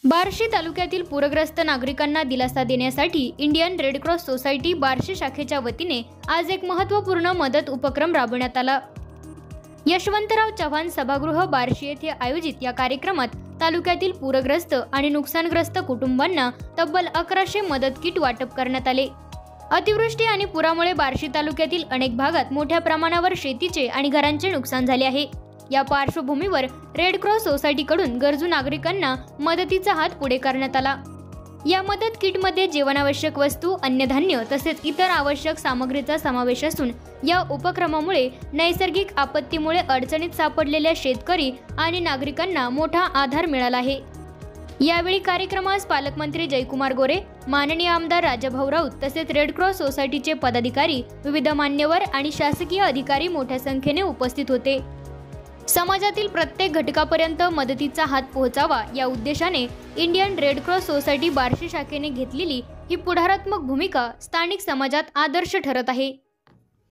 बार्शी तालुक्यातील पूरग्रस्त नागरिकांना दिलासा देण्यासाठी Indian red cross society Barshi शाखेच्या वतीने आज एक महत्त्वपूर्ण मदत उपक्रम राबवण्यात आला। यशवंतराव चव्हाण सभागृह बार्शी येथे आयोजित या कार्यक्रमात तालुक्यातील पूरग्रस्त आणि नुकसानग्रस्त कुटुंबांना तब्बल 1100 मदत किट वाटप करण्यात आले। अतिवृष्टी आणि पुरामुळे बार्शी तालुक्यातील अनेक भागात मोठ्या प्रमाणावर शेतीचे आणि घरांचे नुकसान झाले आहे। या पार्श्वभूमीवर रेड क्रॉस सोसायटीकडून गरजू नागरिकांना मदतीचा हात पुढे करण्यात आला। या मदत किटमध्ये जीवनावश्यक वस्तू, अन्नधान्य तसेच इतर आवश्यक सामग्रीचा समावेश असून या उपक्रमामुळे नैसर्गिक आपत्तीमुळे अडचणीत सापडलेल्या शेतकरी आणि नागरिकांना मोठा आधार मिळाला आहे। यावेळी कार्यक्रमास पालकमंत्री जयकुमार गोरे, माननीय आमदार राजाभाऊ राऊत तसेच रेड क्रॉस सोसायटीचे पदाधिकारी, विविध मान्यवर आणि शासकीय अधिकारी मोठ्या संख्येने उपस्थित होते। समाजातील प्रत्येक घटकापर्यंत मदतीचा हात पोहोचावा या उद्देशाने Indian red cross society Barshi शाखेने घेतलेली ही पुढारात्मक भूमिका स्थानिक समाजात आदर्श ठरत आहे।